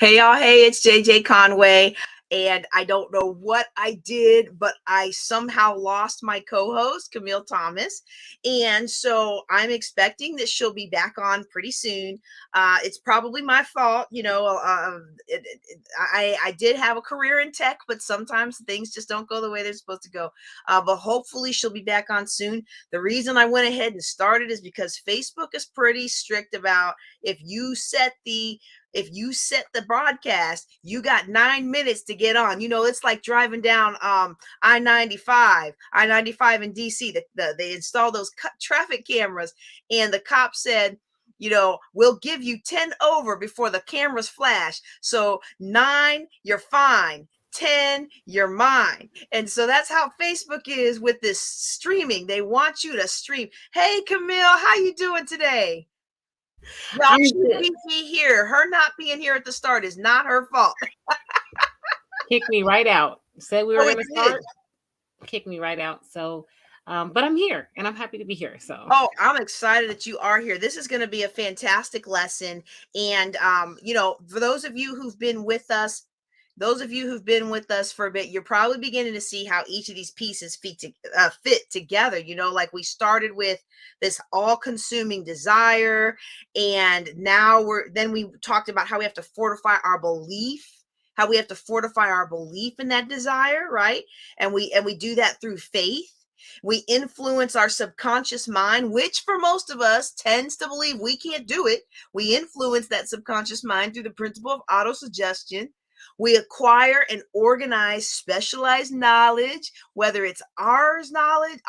Hey y'all, hey, it's JJ Conway, and I don't know what I did, but I somehow lost my co-host, Camille Thomas, and so I'm expecting that she'll be back on pretty soon. It's probably my fault, I did have a career in tech, but sometimes things just don't go the way they're supposed to go. But hopefully she'll be back on soon. The reason I went ahead and started is because Facebook is pretty strict about if you set the broadcast, you got 9 minutes to get on. It's like driving down I-95 in DC. They install those traffic cameras, and the cop said, we'll give you 10 over before the cameras flash. So 9, you're fine. 10, you're mine. And so that's how Facebook is with this streaming. They want you to stream. Hey, Camille, how you doing today? Y'all, she beat me here. Her not being here at the start is not her fault. Kicked me right out. Said we were going to start. Kicked me right out. So, but I'm here and I'm happy to be here. So, I'm excited that you are here. This is going to be a fantastic lesson. And, for those of you who've been with us, for a bit, you're probably beginning to see how each of these pieces fit together. Like we started with this all-consuming desire, and now we talked about how we have to fortify our belief, in that desire, right? And we do that through faith. We influence our subconscious mind, which for most of us tends to believe we can't do it. We influence that subconscious mind through the principle of autosuggestion. We acquire and organize specialized knowledge, whether it's our knowledge,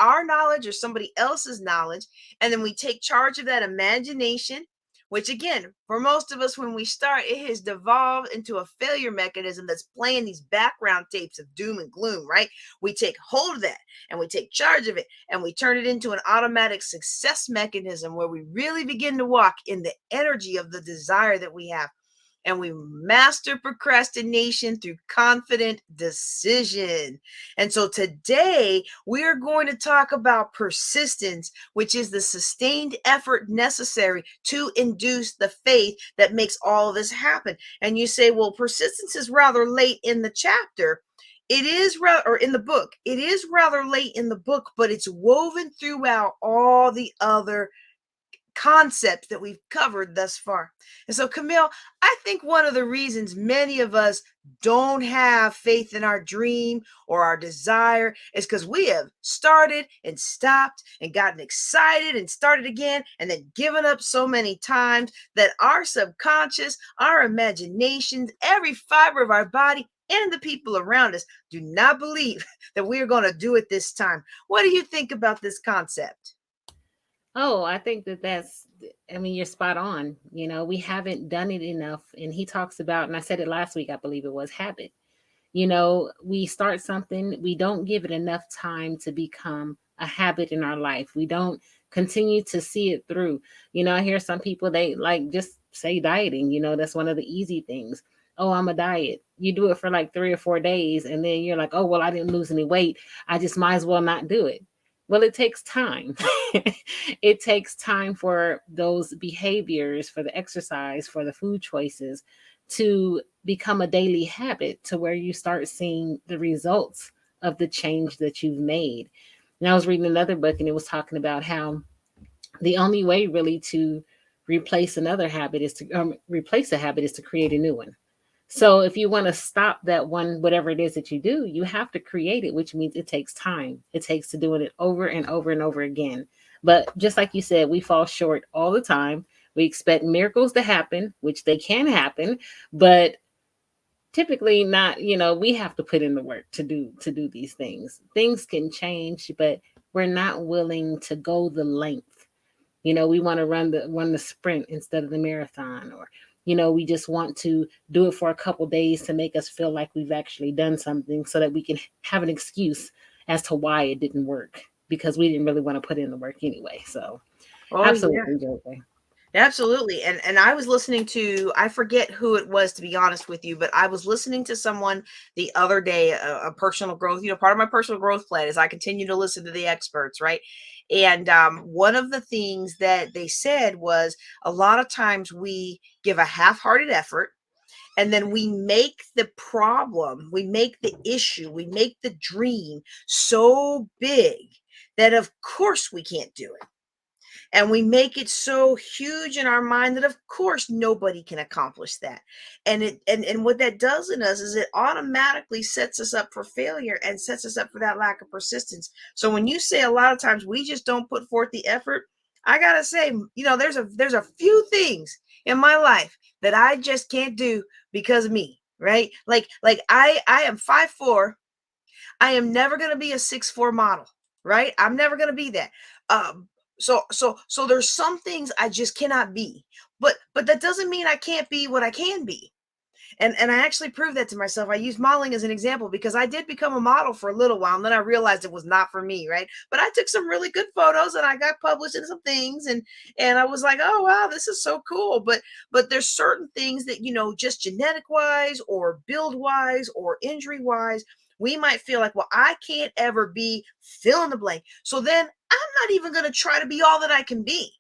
or somebody else's knowledge. And then we take charge of that imagination, which again, for most of us, when we start, it has devolved into a failure mechanism that's playing these background tapes of doom and gloom, right? We take hold of that and we take charge of it and we turn it into an automatic success mechanism where we really begin to walk in the energy of the desire that we have. And we master procrastination through confident decision. And so today we are going to talk about persistence, which is the sustained effort necessary to induce the faith that makes all of this happen. And you say, well, persistence is rather late in the chapter. It is or in the book. It is rather late in the book, but it's woven throughout all the other concepts that we've covered thus far. And so, Camille, I think one of the reasons many of us don't have faith in our dream or our desire is because we have started and stopped and gotten excited and started again and then given up so many times that our subconscious, our imaginations, every fiber of our body, and the people around us do not believe that we are going to do it this time. What do you think about this concept? Oh, I think you're spot on. We haven't done it enough. And he talks about, and I said it last week, I believe it was habit. We start something, we don't give it enough time to become a habit in our life. We don't continue to see it through. I hear some people, they like just say dieting, that's one of the easy things. Oh, I'm a diet. You do it for like 3 or 4 days and then you're like, oh, well, I didn't lose any weight. I just might as well not do it. Well, it takes time. It takes time for those behaviors, for the exercise, for the food choices to become a daily habit to where you start seeing the results of the change that you've made. And I was reading another book and it was talking about how the only way really to replace another habit is to replace a habit is to create a new one. So if you want to stop that one, whatever it is that you do, you have to create it, which means it takes time. It takes to doing it over and over and over again. But just like you said, we fall short all the time. We expect miracles to happen, which they can happen, but typically not, we have to put in the work to do these things. Things can change, but we're not willing to go the length. We want to run the sprint instead of the marathon, or we just want to do it for a couple days to make us feel like we've actually done something so that we can have an excuse as to why it didn't work, because we didn't really want to put in the work anyway. So absolutely, yeah. Absolutely. And I was listening to, I forget who it was, to be honest with you, but I was listening to someone the other day, a personal growth, part of my personal growth plan is I continue to listen to the experts, right? And one of the things that they said was a lot of times we give a half-hearted effort And then we make the problem, we make the issue, we make the dream so big that of course we can't do it. And we make it so huge in our mind that of course nobody can accomplish that. And what that does in us is it automatically sets us up for failure and sets us up for that lack of persistence. So when you say a lot of times we just don't put forth the effort, I gotta say, there's a few things in my life that I just can't do because of me, right? Like I am 5'4". I am never going to be a 6'4" model, right? I'm never going to be that. Um, so there's some things I just cannot be, but that doesn't mean I can't be what I can be. And I actually proved that to myself. I use modeling as an example because I did become a model for a little while, and then I realized it was not for me, right? But I took some really good photos and I got published in some things, and I was like, oh wow, this is so cool. But there's certain things that, just genetic wise or build wise or injury wise, we might feel like, well, I can't ever be fill in the blank. So then I'm not even going to try to be all that I can be.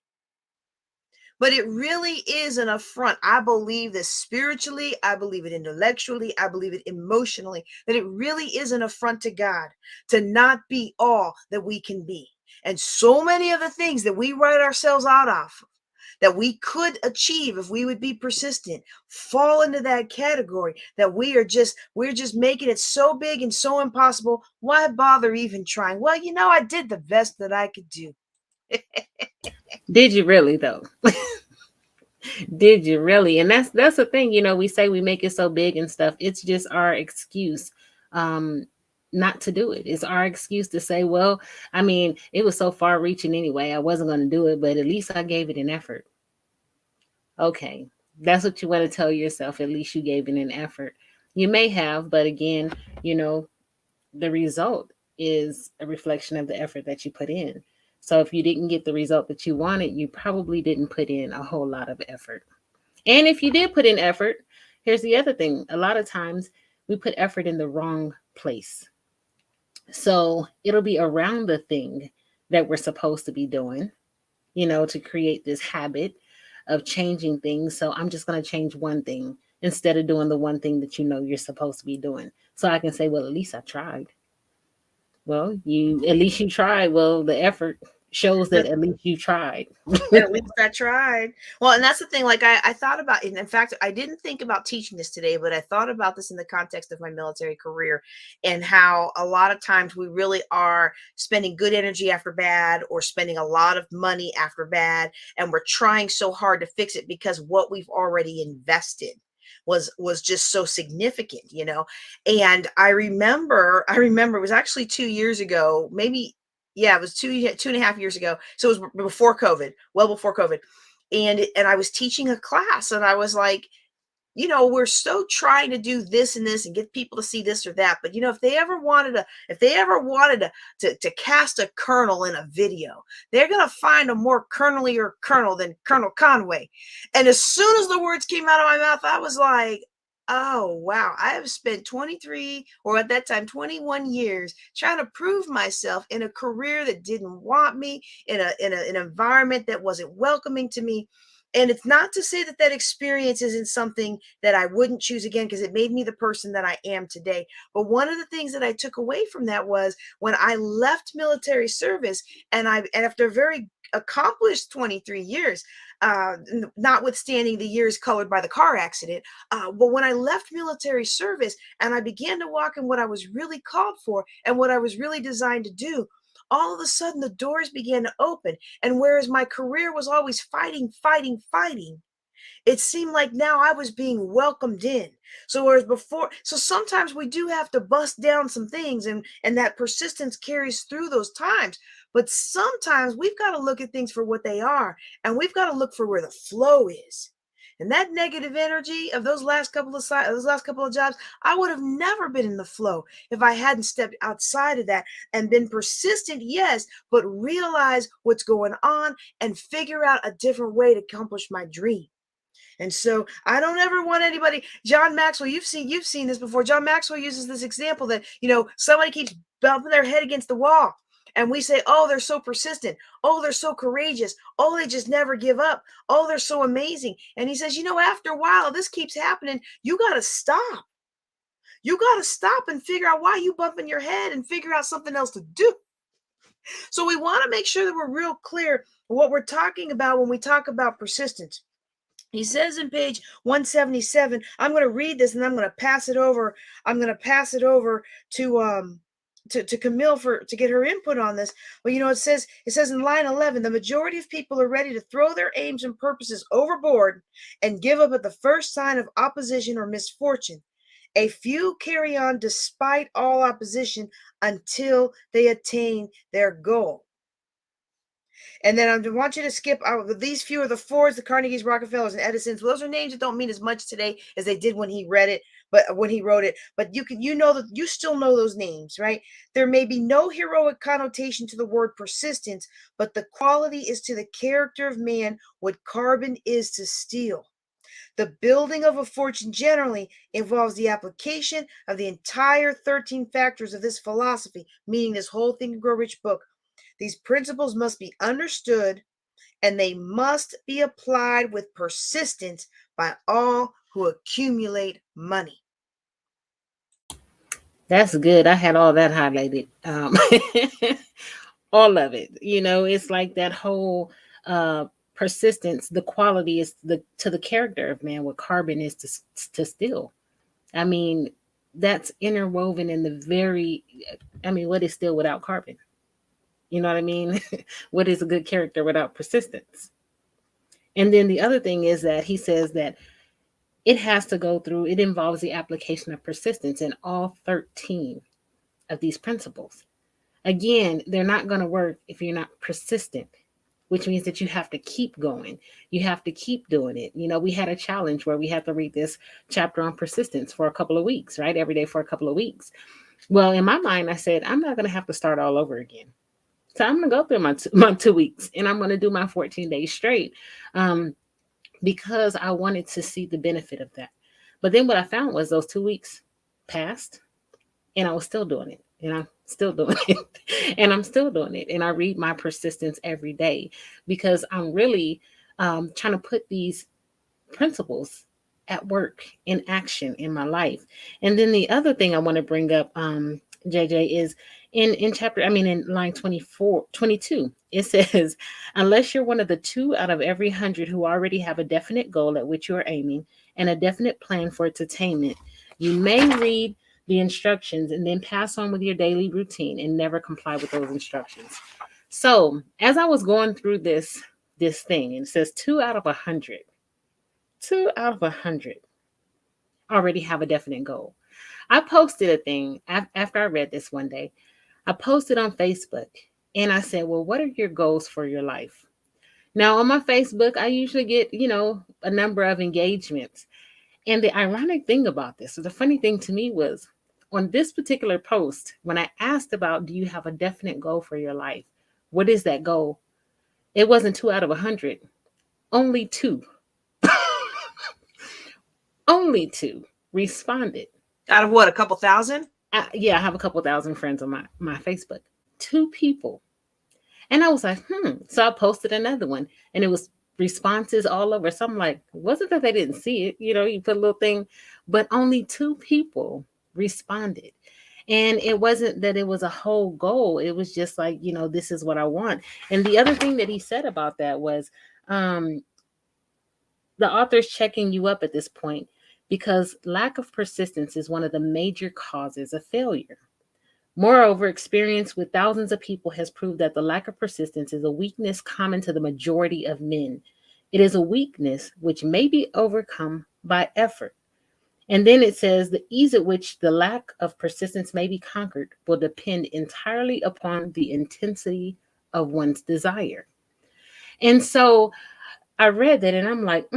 But it really is an affront. I believe this spiritually, I believe it intellectually, I believe it emotionally, that it really is an affront to God to not be all that we can be. And so many of the things that we write ourselves out of that we could achieve if we would be persistent fall into that category that we're just making it so big and so impossible. Why bother even trying? Well, I did the best that I could do. Did you really though? Did you really? And that's the thing, we say we make it so big and stuff. It's just our excuse um not to do it. It's our excuse to say, well, I mean, it was so far reaching anyway. I wasn't going to do it, but at least I gave it an effort. Okay. That's what you want to tell yourself. At least you gave it an effort. You may have, but again, you know, the result is a reflection of the effort that you put in. So if you didn't get the result that you wanted, you probably didn't put in a whole lot of effort. And if you did put in effort, here's the other thing. A lot of times we put effort in the wrong place. So it'll be around the thing that we're supposed to be doing, to create this habit of changing things. So I'm just going to change one thing instead of doing the one thing that you're supposed to be doing. So I can say, well, at least I tried. Well, at least you tried. Well, the effort shows that at least you tried. At least I tried. Well, and that's the thing. Like I thought about it. In fact, I didn't think about teaching this today, but I thought about this in the context of my military career and how a lot of times we really are spending good energy after bad or spending a lot of money after bad. And we're trying so hard to fix it because what we've already invested was just so significant. And I remember it was actually 2 years ago, maybe. Yeah, it was 2.5 years ago. So it was before COVID, well before COVID. And I was teaching a class and I was like, we're so trying to do this and this and get people to see this or that. But if they ever wanted to cast a colonel in a video, they're gonna find a more colonelier colonel than Colonel Conway. And as soon as the words came out of my mouth, I was like, oh wow, I have spent 23, or at that time 21 years trying to prove myself in a career that didn't want me, in an environment that wasn't welcoming to me. And it's not to say that that experience isn't something that I wouldn't choose again, because it made me the person that I am today. But one of the things that I took away from that was when I left military service, and after a very accomplished 23 years, notwithstanding the years colored by the car accident, but when I left military service and I began to walk in what I was really called for and what I was really designed to do, all of a sudden the doors began to open. And whereas my career was always fighting, fighting, fighting, it seemed like now I was being welcomed in. So whereas before, so sometimes we do have to bust down some things, and that persistence carries through those times. But sometimes we've got to look at things for what they are, and we've got to look for where the flow is. And that negative energy of those last couple of jobs, I would have never been in the flow if I hadn't stepped outside of that and been persistent, yes, but realize what's going on and figure out a different way to accomplish my dream. And so I don't ever want anybody. John Maxwell, you've seen this before. John Maxwell uses this example that somebody keeps bumping their head against the wall. And we say, oh, they're so persistent. Oh, they're so courageous. Oh, they just never give up. Oh, they're so amazing. And he says, after a while, this keeps happening. You got to stop. You got to stop and figure out why you bumping your head and figure out something else to do. So we want to make sure that we're real clear what we're talking about when we talk about persistence. He says in page 177, I'm going to read this and I'm going to pass it over. I'm going to pass it over to Kamille to get her input on this. But it says in line 11, the majority of people are ready to throw their aims and purposes overboard and give up at the first sign of opposition or misfortune. A few carry on despite all opposition until they attain their goal. And then I want you to skip out. These few are the Fords, the Carnegies, Rockefellers, and Edisons. Those are names that don't mean as much today as they did when he read it, but when he wrote it. But you still know those names, right? There may be no heroic connotation to the word persistence, but the quality is to the character of man what carbon is to steel. The building of a fortune generally involves the application of the entire 13 factors of this philosophy, meaning this whole Think and Grow Rich book. These principles must be understood and they must be applied with persistence by all who accumulate money. That's good. I had all that highlighted. All of it. It's like that whole persistence, the quality is to the character of man what carbon is to steel. I mean, that's interwoven in the what is steel without carbon? You know what I mean? What is a good character without persistence? And then the other thing is that he says that it involves the application of persistence in all 13 of these principles. Again, they're not going to work if you're not persistent, which means that you have to keep going. You have to keep doing it. We had a challenge where we had to read this chapter on persistence for a couple of weeks, right? Every day for a couple of weeks. Well, in my mind, I said, I'm not going to have to start all over again. So I'm going to go through my 2 weeks and I'm going to do my 14 days straight because I wanted to see the benefit of that. But then what I found was those 2 weeks passed and I was still doing it. And I'm still doing it. And I'm still doing it. And I read my persistence every day because I'm really trying to put these principles at work in action in my life. And then the other thing I want to bring up, JJ, is in line 22, it says, unless you're one of the 2 out of every 100 who already have a definite goal at which you are aiming and a definite plan for its attainment, you may read the instructions and then pass on with your daily routine and never comply with those instructions. So as I was going through this thing, and it says 2 out of 100, 2 out of 100 already have a definite goal. I posted a thing after I read this one day. I posted on Facebook and I said, well, what are your goals for your life? Now on my Facebook, I usually get, a number of engagements. And the ironic thing about this, or the funny thing to me was on this particular post, when I asked about, do you have a definite goal for your life? What is that goal? It wasn't 2 out of 100, only 2. Only 2 responded. Out of what, a couple thousand? Yeah, I have a couple thousand friends on my Facebook. 2 people. And I was like, So I posted another one and it was responses all over. So I'm like, wasn't that they didn't see it? You put a little thing, but only 2 people responded. And it wasn't that it was a whole goal. It was just like, this is what I want. And the other thing that he said about that was the author's checking you up at this point because lack of persistence is one of the major causes of failure. Moreover, experience with thousands of people has proved that the lack of persistence is a weakness common to the majority of men. It is a weakness which may be overcome by effort. And then it says the ease at which the lack of persistence may be conquered will depend entirely upon the intensity of one's desire. And so I read that and I'm like,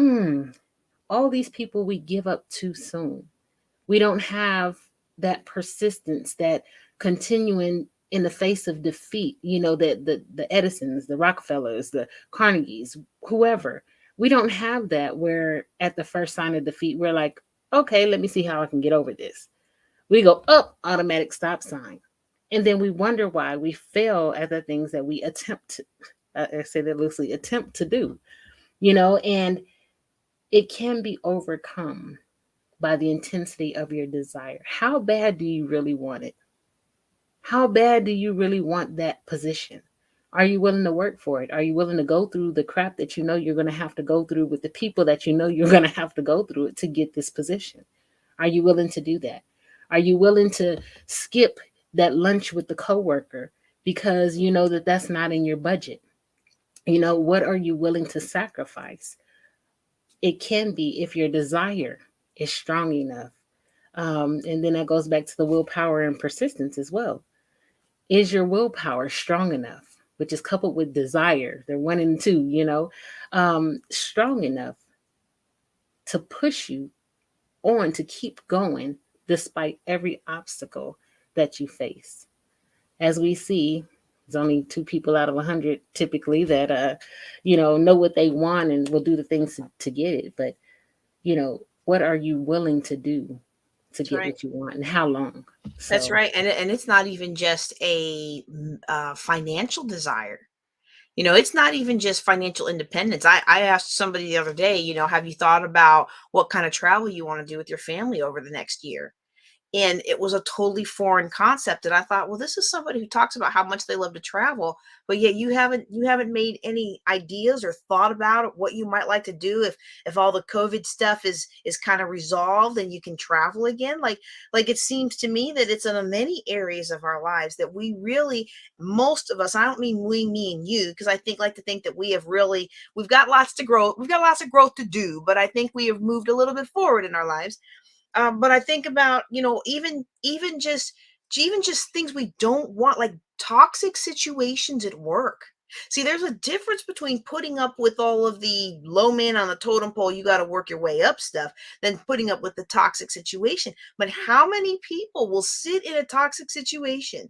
all these people we give up too soon. We don't have that persistence, that continuing in the face of defeat, the Edisons, the Rockefellers, the Carnegies, whoever. We don't have that where at the first sign of defeat, we're like, okay, let me see how I can get over this. We go up, automatic stop sign. And then we wonder why we fail at the things that we attempt to, I say that loosely, attempt to do, and it can be overcome by the intensity of your desire. How bad do you really want it? How bad do you really want that position? Are you willing to work for it? Are you willing to go through the crap that you know you're going to have to go through with the people that you know you're going to have to go through it to get this position? Are you willing to do that? Are you willing to skip that lunch with the coworker because you know that that's not in your budget? What are you willing to sacrifice? It can be if your desire is strong enough. And then that goes back to the willpower and persistence as well. Is your willpower strong enough, which is coupled with desire? They're one and two, strong enough to push you on to keep going despite every obstacle that you face. As we see, there's only 2 people out of 100 typically that know what they want and will do the things to get it. But what are you willing to do to That's get right. what you want, and how long? That's So right. And it's not even just a financial desire. It's not even just financial independence. I asked somebody the other day, have you thought about what kind of travel you want to do with your family over the next year? And it was a totally foreign concept. And I thought, well, this is somebody who talks about how much they love to travel, but yet you haven't made any ideas or thought about what you might like to do if all the COVID stuff is kind of resolved and you can travel again. Like it seems to me that it's in many areas of our lives that we really, most of us, I don't mean we, me and you, because I think like to think that we've got lots to grow, we've got lots of growth to do, but I think we have moved a little bit forward in our lives. But I think about, even just things we don't want, like toxic situations at work. See, there's a difference between putting up with all of the low man on the totem pole, you got to work your way up stuff, than putting up with the toxic situation. But how many people will sit in a toxic situation,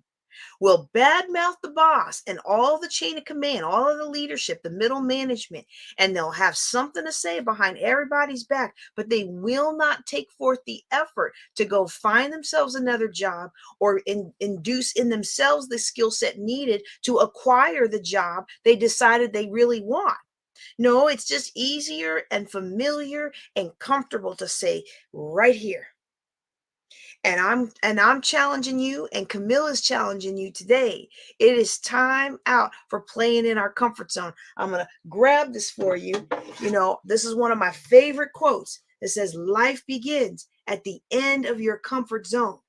will badmouth the boss and all the chain of command, all of the leadership, the middle management, and they'll have something to say behind everybody's back, but they will not take forth the effort to go find themselves another job or induce in themselves the skill set needed to acquire the job they decided they really want. No, it's just easier and familiar and comfortable to say right here. And I'm challenging you, and Camille is challenging you today. It is time out for playing in our comfort zone. I'm gonna grab this for you. This is one of my favorite quotes. It says, "Life begins at the end of your comfort zone."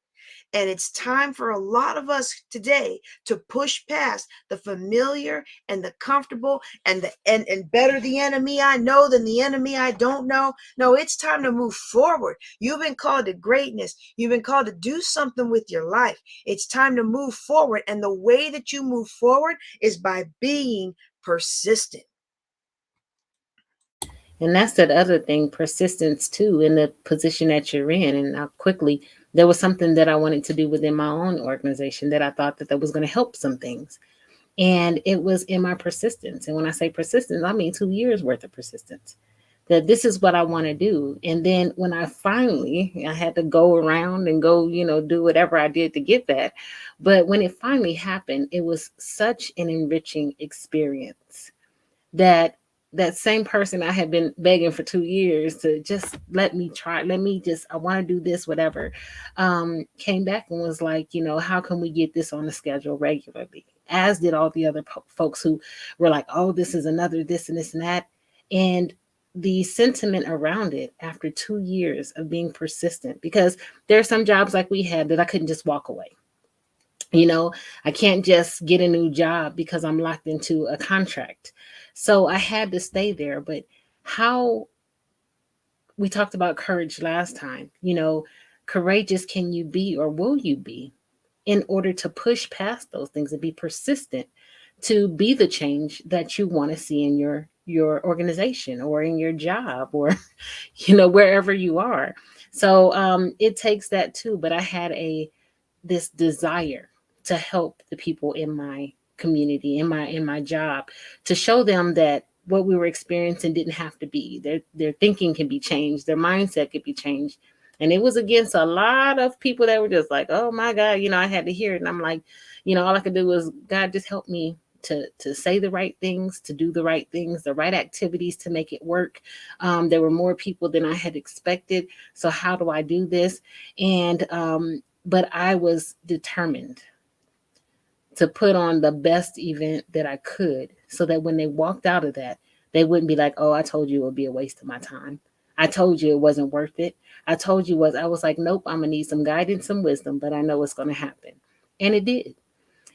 And it's time for a lot of us today to push past the familiar and the comfortable and better the enemy I know than the enemy I don't know. No, it's time to move forward. You've been called to greatness. You've been called to do something with your life. It's time to move forward. And the way that you move forward is by being persistent. And that's that other thing, persistence too, in the position that you're in. And I'll quickly, there was something that I wanted to do within my own organization that I thought that was going to help some things. And it was in my persistence. And when I say persistence, I mean 2 years worth of persistence. That this is what I want to do. And then when I had to go around and go, do whatever I did to get that. But when it finally happened, it was such an enriching experience that that same person I had been begging for 2 years to just let me try, I want to do this, whatever, came back and was like, how can we get this on the schedule regularly? As did all the other folks who were like, oh, this is another this and this and that. And the sentiment around it after 2 years of being persistent, because there are some jobs like we had that I couldn't just walk away. I can't just get a new job because I'm locked into a contract. So I had to stay there. But how we talked about courage last time, courageous can you be, or will you be, in order to push past those things and be persistent to be the change that you want to see in your organization or in your job or wherever you are. So it takes that too. But I had this desire to help the people in my community, in my job, to show them that what we were experiencing didn't have to be. Their thinking can be changed, their mindset could be changed. And it was against a lot of people that were just like, oh my God, I had to hear it. And I'm like, all I could do was, God, just help me to say the right things, to do the right things, the right activities to make it work. There were more people than I had expected. So how do I do this? And but I was determined to put on the best event that I could, so that when they walked out of that, they wouldn't be like, oh, I told you it would be a waste of my time. I told you it wasn't worth it. I was like, nope, I'm gonna need some guidance, some wisdom, but I know it's gonna happen. And it did.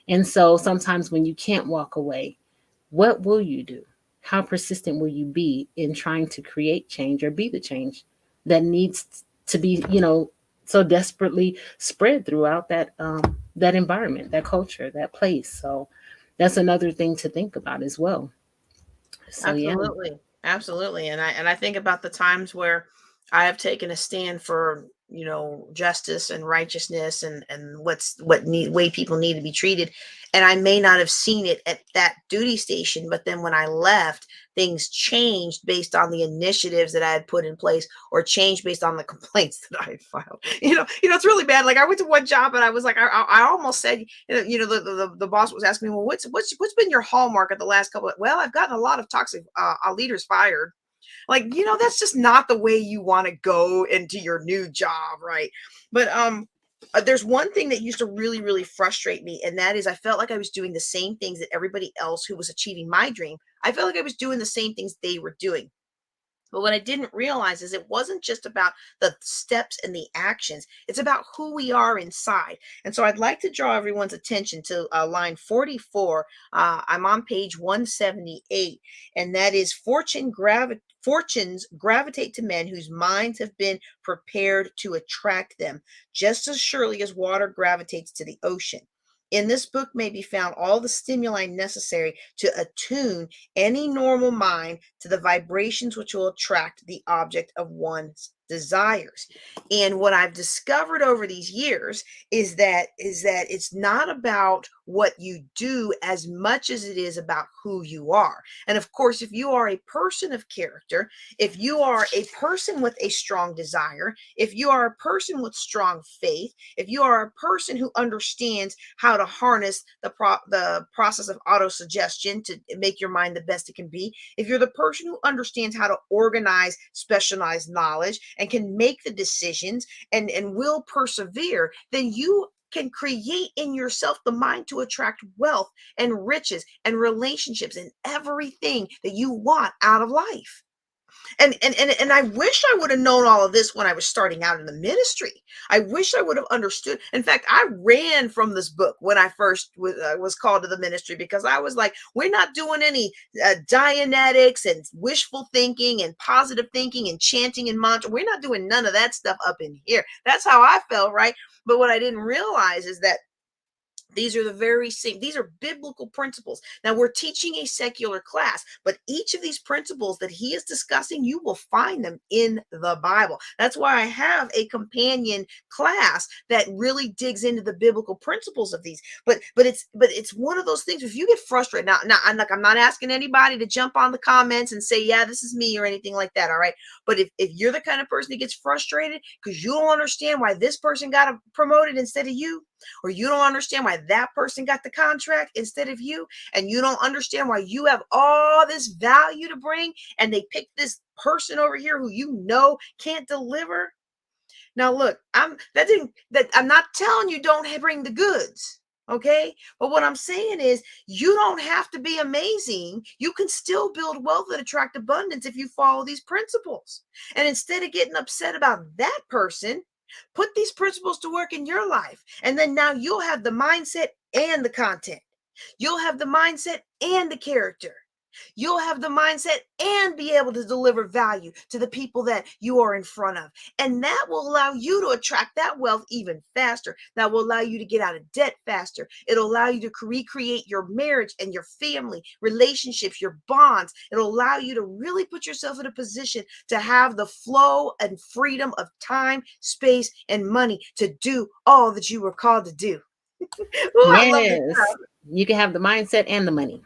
And so sometimes when you can't walk away, what will you do? How persistent will you be in trying to create change or be the change that needs to be, so desperately spread throughout that environment, that culture, that place? So that's another thing to think about as well. So yeah. Absolutely. Absolutely. And I think about the times where I have taken a stand for, justice and righteousness and way people need to be treated. And I may not have seen it at that duty station, but then when I left, things changed based on the initiatives that I had put in place, or changed based on the complaints that I had filed. It's really bad. Like, I went to one job and I was like, I almost said, the boss was asking me, well, what's been your hallmark at the last couple of, well, I've gotten a lot of toxic leaders fired. Like, that's just not the way you want to go into your new job, right? But there's one thing that used to really, really frustrate me, and that is I felt like I was doing the same things that everybody else who was achieving my dream. I felt like I was doing the same things they were doing. But what I didn't realize is it wasn't just about the steps and the actions. It's about who we are inside. And so I'd like to draw everyone's attention to line 44. I'm on page 178, and that is fortunes gravitate to men whose minds have been prepared to attract them, just as surely as water gravitates to the ocean. In this book may be found all the stimuli necessary to attune any normal mind to the vibrations which will attract the object of one's desires. And what I've discovered over these years is that it's not about what you do as much as it is about who you are. And of course, if you are a person of character, if you are a person with a strong desire, if you are a person with strong faith, if you are a person who understands how to harness the process of autosuggestion to make your mind the best it can be, if you're the person who understands how to organize specialized knowledge and can make the decisions and will persevere, then you can create in yourself the mind to attract wealth and riches and relationships and everything that you want out of life. And I wish I would have known all of this when I was starting out in the ministry. I wish I would have understood. In fact, I ran from this book when I first was called to the ministry, because I was like, we're not doing any Dianetics and wishful thinking and positive thinking and chanting and mantra. We're not doing none of that stuff up in here. That's how I felt, right? But what I didn't realize is that these are the very same. These are biblical principles. Now, we're teaching a secular class, but each of these principles that he is discussing, you will find them in the Bible. That's why I have a companion class that really digs into the biblical principles of these. But it's one of those things. If you get frustrated, now I'm not asking anybody to jump on the comments and say, yeah, this is me or anything like that. All right. But if you're the kind of person that gets frustrated because you don't understand why this person got promoted instead of you, or you don't understand why that person got the contract instead of you, and you don't understand why you have all this value to bring and they pick this person over here who can't deliver. Now look, I'm not telling you don't bring the goods. Okay. But what I'm saying is, you don't have to be amazing. You can still build wealth and attract abundance if you follow these principles. And instead of getting upset about that person, put these principles to work in your life. And then now you'll have the mindset and the content. You'll have the mindset and the character. You'll have the mindset and be able to deliver value to the people that you are in front of. And that will allow you to attract that wealth even faster. That will allow you to get out of debt faster. It'll allow you to recreate your marriage and your family, relationships, your bonds. It'll allow you to really put yourself in a position to have the flow and freedom of time, space, and money to do all that you were called to do. Ooh, I love this. Yes. You can have the mindset and the money.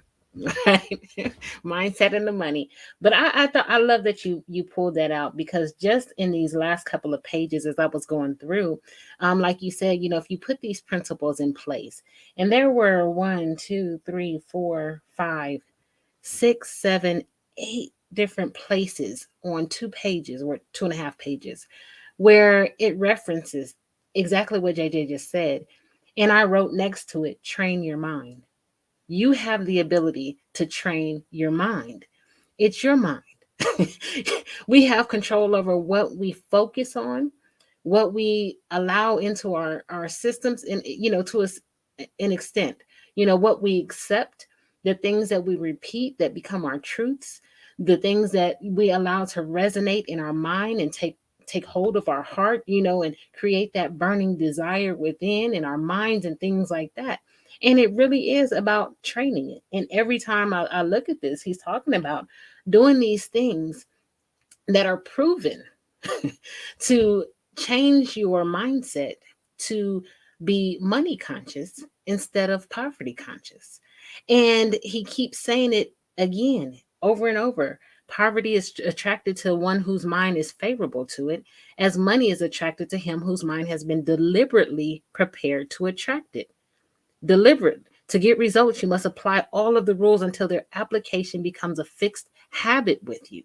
right? Mindset and the money. But I thought I love that you pulled that out, because just in these last couple of pages as I was going through, like you said, if you put these principles in place, and there were 1, 2, 3, 4, 5, 6, 7, 8 different places on 2 pages or 2.5 pages where it references exactly what JJ just said. And I wrote next to it, train your mind. You have the ability to train your mind. It's your mind. We have control over what we focus on, what we allow into our systems, and to an extent, what we accept, the things that we repeat that become our truths, the things that we allow to resonate in our mind and take hold of our heart, and create that burning desire within in our minds and things like that. And it really is about training it. And every time I look at this, he's talking about doing these things that are proven to change your mindset to be money conscious instead of poverty conscious. And he keeps saying it again over and over. Poverty is attracted to one whose mind is favorable to it, as money is attracted to him whose mind has been deliberately prepared to attract it. Deliberate. To get results, you must apply all of the rules until their application becomes a fixed habit with you.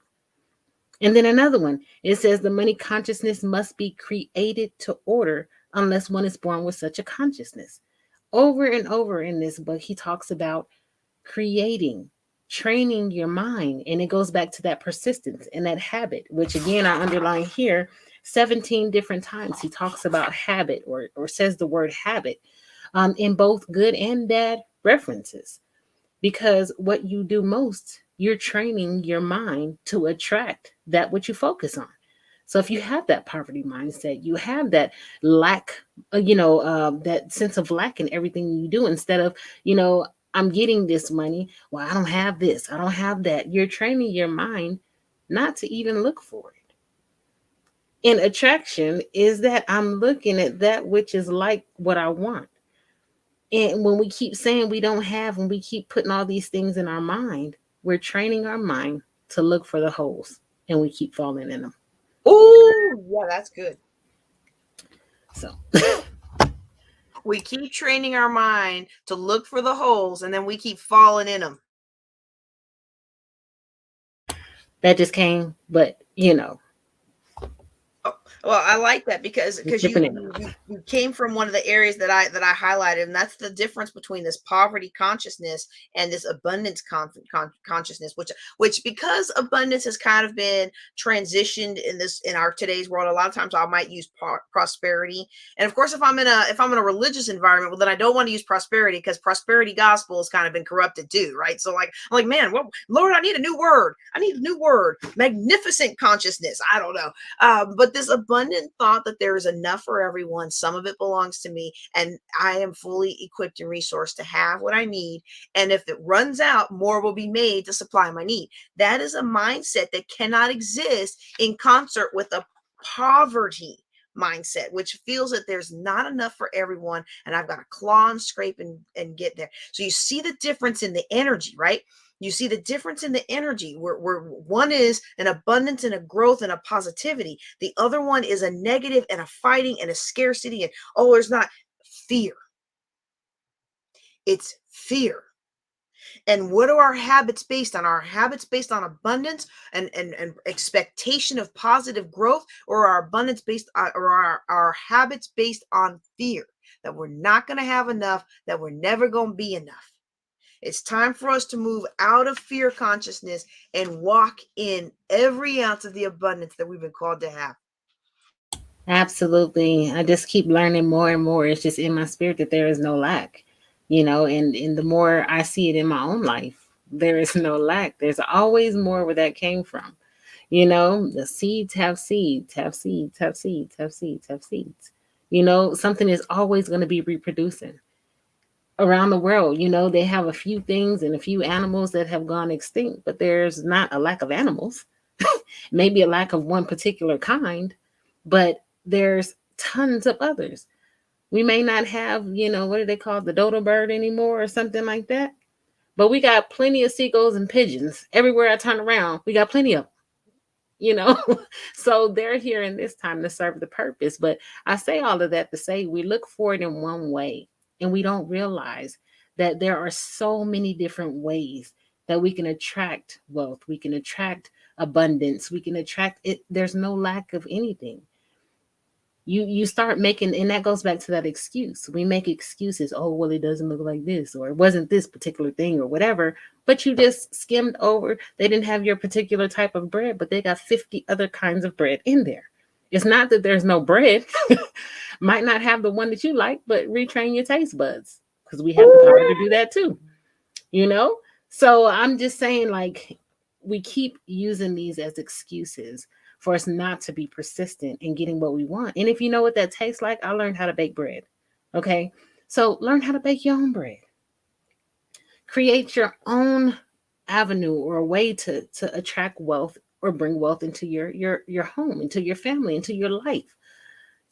And then another one, it says the money consciousness must be created to order unless one is born with such a consciousness. Over and over in this book, he talks about creating, training your mind. And it goes back to that persistence and that habit, which again, I underline here 17 different times. He talks about habit, or says the word habit, in both good and bad references. Because what you do most, you're training your mind to attract that which you focus on. So if you have that poverty mindset, you have that lack, that sense of lack in everything you do, instead of, I'm getting this money. Well, I don't have this. I don't have that. You're training your mind not to even look for it. And attraction is that I'm looking at that which is like what I want. And when we keep saying we don't have, when we keep putting all these things in our mind, we're training our mind to look for the holes, and we keep falling in them. Oh, yeah, that's good. So We keep training our mind to look for the holes, and then we keep falling in them. that just came, but Well, I like that because dipping in them. you came from one of the areas that I highlighted, and that's the difference between this poverty consciousness and this abundance consciousness, which because abundance has kind of been transitioned in our today's world. A lot of times I might use prosperity, and of course, if I'm in a religious environment, well, then I don't want to use prosperity, because prosperity gospel has kind of been corrupted too, right? So I'm like, man, well, Lord, I need a new word. Magnificent consciousness. I don't know. But this abundant thought that there is enough for everyone, some of it belongs to me, and I am fully equipped and resourced to have what I need. And if it runs out, more will be made to supply my need. That is a mindset that cannot exist in concert with a poverty mindset, which feels that there's not enough for everyone, and I've got to claw and scrape and get there. So you see the difference in the energy, right? You see the difference in the energy, where one is an abundance and a growth and a positivity. The other one is a negative and a fighting and a scarcity. And, oh, there's not fear. It's fear. And what are our habits based on? Our habits based on abundance and expectation of positive growth, or our abundance based on, or our habits based on fear that we're not going to have enough, that we're never going to be enough. It's time for us to move out of fear consciousness and walk in every ounce of the abundance that we've been called to have. Absolutely. I just keep learning more and more. It's just in my spirit that there is no lack, and the more I see it in my own life, there is no lack. There's always more where that came from. The seeds have seeds, have seeds, have seeds, have seeds, have seeds. Something is always going to be reproducing around the world. They have a few things and a few animals that have gone extinct, but there's not a lack of animals. Maybe a lack of one particular kind, but there's tons of others. We may not have, what do they call the dodo bird anymore or something like that, but we got plenty of seagulls and pigeons everywhere I turn around. We got plenty of them, you know. So they're here in this time to serve the purpose. But I say all of that to say we look for it in one way, and we don't realize that there are so many different ways that we can attract wealth, we can attract abundance, we can attract it. There's no lack of anything. You start making, and that goes back to that excuse. We make excuses. Oh, well, it doesn't look like this, or it wasn't this particular thing, or whatever. But you just skimmed over. They didn't have your particular type of bread, but they got 50 other kinds of bread in there. It's not that there's no bread. Might not have the one that you like, but retrain your taste buds, because we have the power to do that too, you know. So I'm just saying, like, we keep using these as excuses for us not to be persistent in getting what we want. And if you know what that tastes like, I learned how to bake bread. Okay, so learn how to bake your own bread. Create your own avenue or a way to attract wealth or bring wealth into your home, into your family, into your life.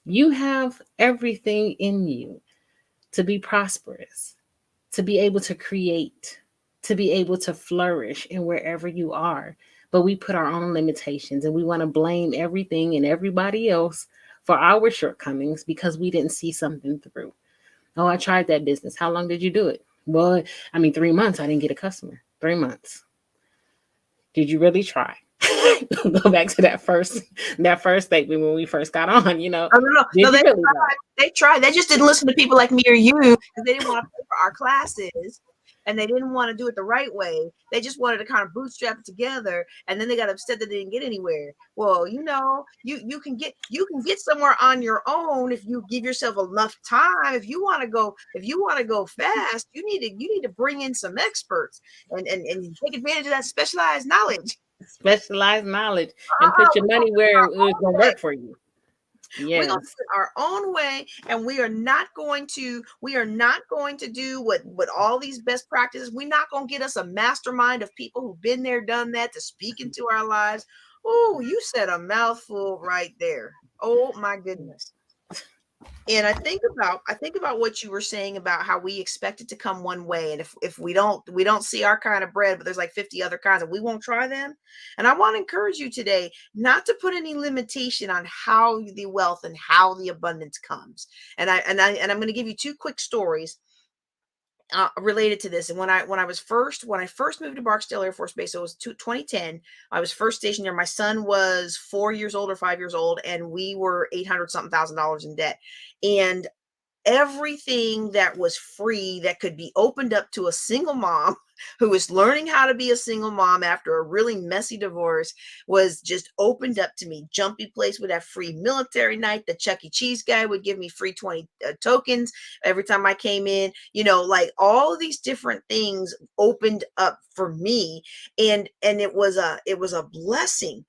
You have everything in you to be prosperous, to be able to create, to be able to flourish in wherever you are. But we put our own limitations, and we want to blame everything and everybody else for our shortcomings because we didn't see something through. Oh, I tried that business. How long did you do it? Well, I mean, 3 months. I didn't get a customer. 3 months. Did you really try? Go back to that first statement when we first got on. Oh, no, no, Did no. you They really try? tried. They tried. They just didn't listen to people like me or you because they didn't want to pay for our classes, and they didn't want to do it the right way. They just wanted to kind of bootstrap it together, and then they got upset that they didn't get anywhere. Well, you can get somewhere on your own if you give yourself enough time. If you want to go fast, you need to bring in some experts and take advantage of that specialized knowledge. Specialized knowledge, and put your We're gonna money do it where our it's own going to way. work for you. We're going to Yes. do it our own way, and we are not going to do what all these best practices. We're not going to get us a mastermind of people who've been there, done that, to speak into our lives. Oh, you said a mouthful right there. Oh my goodness. And I think about what you were saying about how we expect it to come one way, and if we don't see our kind of bread, but there's like 50 other kinds, and we won't try them. And I want to encourage you today not to put any limitation on how the wealth and how the abundance comes. And I'm going to give you two quick stories related to this. And when I first moved to Barksdale Air Force Base, so it was 2010. I was first stationed there. My son was 4 years old or 5 years old, and we were 800 something thousand dollars in debt. And everything that was free that could be opened up to a single mom who was learning how to be a single mom after a really messy divorce was just opened up to me. Jumpy Place would have free military night. The Chuck E. Cheese guy would give me free 20 tokens every time I came in. Like all of these different things opened up for me, and it was a blessing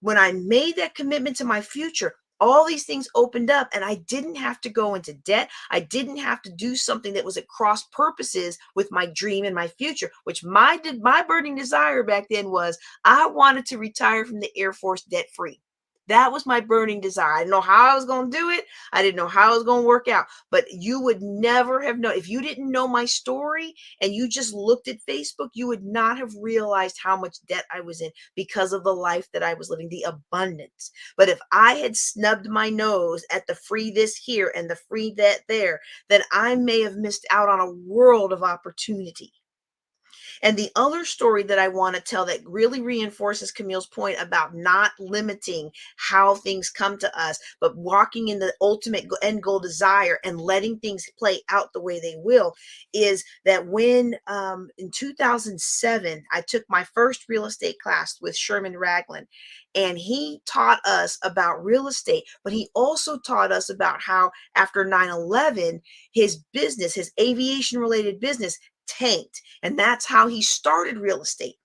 when I made that commitment to my future. All these things opened up, and I didn't have to go into debt. I didn't have to do something that was at cross purposes with my dream and my future, which my burning desire back then was I wanted to retire from the Air Force debt free. That was my burning desire. I didn't know how I was going to do it. I didn't know how it was going to work out. But you would never have known if you didn't know my story and you just looked at Facebook, you would not have realized how much debt I was in because of the life that I was living, the abundance. But if I had snubbed my nose at the free this here and the free that there, then I may have missed out on a world of opportunity. And the other story that I want to tell that really reinforces Camille's point about not limiting how things come to us, but walking in the ultimate end goal desire and letting things play out the way they will, is that when in 2007, I took my first real estate class with Sherman Ragland, and he taught us about real estate, but he also taught us about how after 9/11, his business, his aviation related business, tanked. And that's how he started real estate.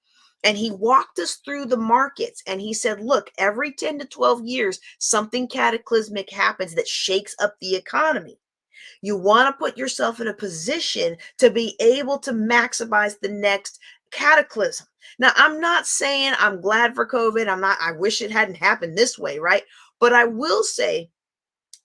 And he walked us through the markets, and he said, look, every 10 to 12 years, something cataclysmic happens that shakes up the economy. You want to put yourself in a position to be able to maximize the next cataclysm. Now, I'm not saying I'm glad for COVID. I wish it hadn't happened this way, right? But I will say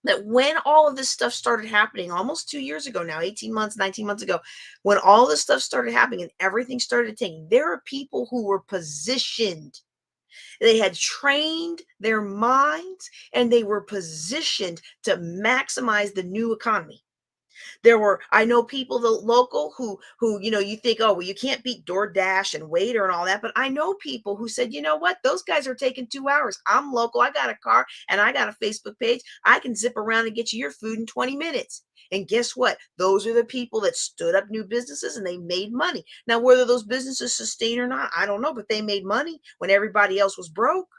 that when all of this stuff started happening almost 2 years ago now, 18 months, 19 months ago, when all this stuff started happening and everything started taking, there are people who were positioned. They had trained their minds and they were positioned to maximize the new economy. I know people, the local, who, you think, oh, well, you can't beat DoorDash and Waiter and all that. But I know people who said, you know what, those guys are taking 2 hours. I'm local. I got a car and I got a Facebook page. I can zip around and get you your food in 20 minutes. And guess what? Those are the people that stood up new businesses and they made money. Now, whether those businesses sustain or not, I don't know, but they made money when everybody else was broke.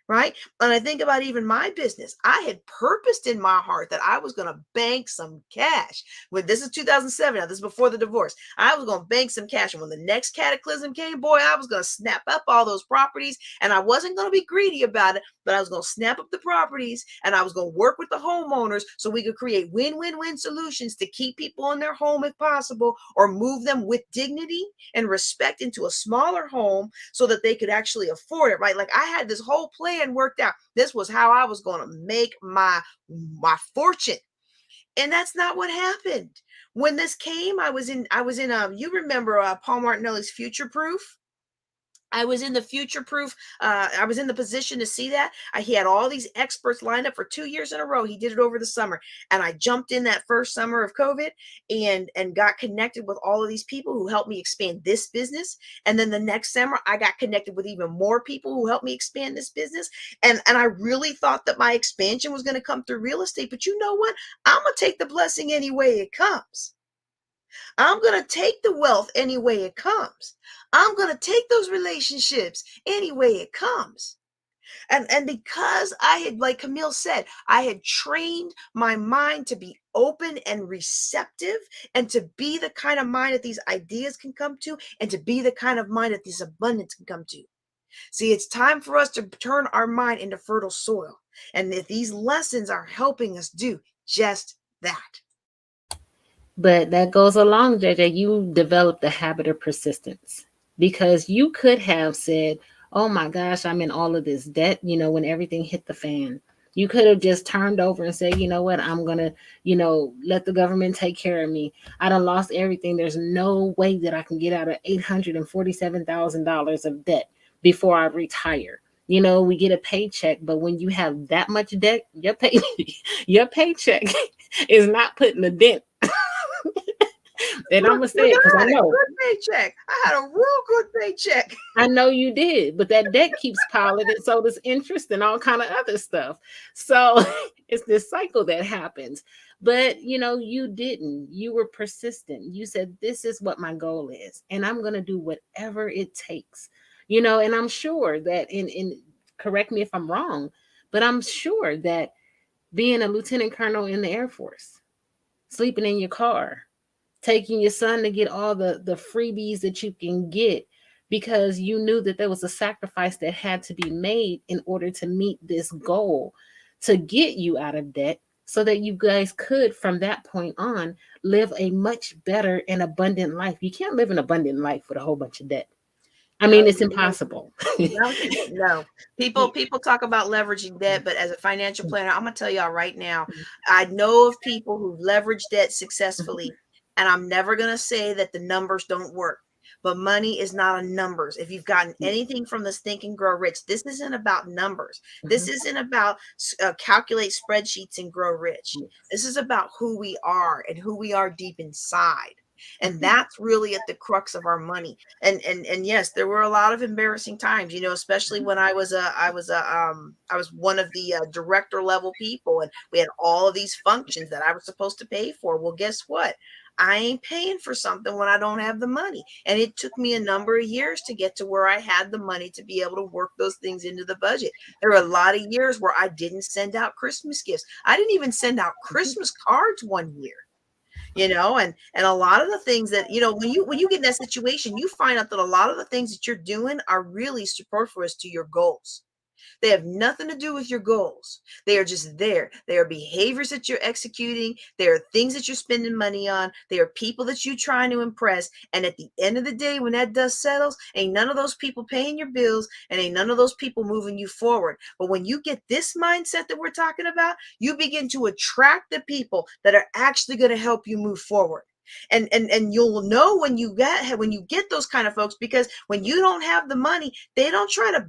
Right. And I think about even my business. I had purposed in my heart that I was going to bank some cash. When this is 2007, now this is before the divorce. I was going to bank some cash. And when the next cataclysm came, boy, I was going to snap up all those properties. And I wasn't going to be greedy about it, but I was going to snap up the properties and I was going to work with the homeowners so we could create win-win-win solutions to keep people in their home if possible, or move them with dignity and respect into a smaller home so that they could actually afford it. Right. Like I had this whole plan worked out. This was how I was going to make my fortune. And that's not what happened. When this came, I was in you remember Paul Martinelli's Future Proof? I was in the future proof. I was in the position to see that. He had all these experts lined up for 2 years in a row. He did it over the summer. And I jumped in that first summer of COVID and got connected with all of these people who helped me expand this business. And then the next summer, I got connected with even more people who helped me expand this business. And I really thought that my expansion was going to come through real estate. But you know what? I'm going to take the blessing any way it comes. I'm going to take the wealth any way it comes. I'm going to take those relationships any way it comes. And because I had, like Kamille said, I had trained my mind to be open and receptive and to be the kind of mind that these ideas can come to, and to be the kind of mind that this abundance can come to. See, it's time for us to turn our mind into fertile soil. And that these lessons are helping us do just that. But that goes along, JJ. You developed the habit of persistence, because you could have said, oh my gosh, I'm in all of this debt, when everything hit the fan. You could have just turned over and said, you know what, I'm going to, let the government take care of me. I done lost everything. There's no way that I can get out of $847,000 of debt before I retire. We get a paycheck, but when you have that much debt, your paycheck is not putting a dent. And I'm gonna say it because I know. Good paycheck. I had a real good paycheck. I know you did, but that debt keeps piling, and so does interest and all kind of other stuff. So it's this cycle that happens. But you didn't. You were persistent. You said, "This is what my goal is, and I'm gonna do whatever it takes." And I'm sure that in correct me if I'm wrong, but I'm sure that being a lieutenant colonel in the Air Force, sleeping in your car, taking your son to get all the freebies that you can get, because you knew that there was a sacrifice that had to be made in order to meet this goal, to get you out of debt, so that you guys could, from that point on, live a much better and abundant life. You can't live an abundant life with a whole bunch of debt. I mean, it's impossible. No. People talk about leveraging debt, but as a financial planner, I'm gonna tell y'all right now, I know of people who've leveraged debt successfully, and I'm never gonna say that the numbers don't work. But money is not a numbers. If you've gotten anything from this Think and Grow Rich, this isn't about numbers. This isn't about calculate spreadsheets and grow rich. This is about who we are and who we are deep inside. And that's really at the crux of our money. And yes, there were a lot of embarrassing times, especially when I was one of the director level people, and we had all of these functions that I was supposed to pay for. Well, guess what? I ain't paying for something when I don't have the money. And it took me a number of years to get to where I had the money to be able to work those things into the budget. There were a lot of years where I didn't send out Christmas gifts. I didn't even send out Christmas cards one year. And a lot of the things that, when you get in that situation, you find out that a lot of the things that you're doing are really superfluous to your goals. They have nothing to do with your goals. They are just there. They are behaviors that you're executing. They are things that you're spending money on. They are people that you're trying to impress. And at the end of the day, when that dust settles, ain't none of those people paying your bills and ain't none of those people moving you forward. But when you get this mindset that we're talking about, you begin to attract the people that are actually going to help you move forward. And you'll know when you get those kind of folks, because when you don't have the money, they don't try to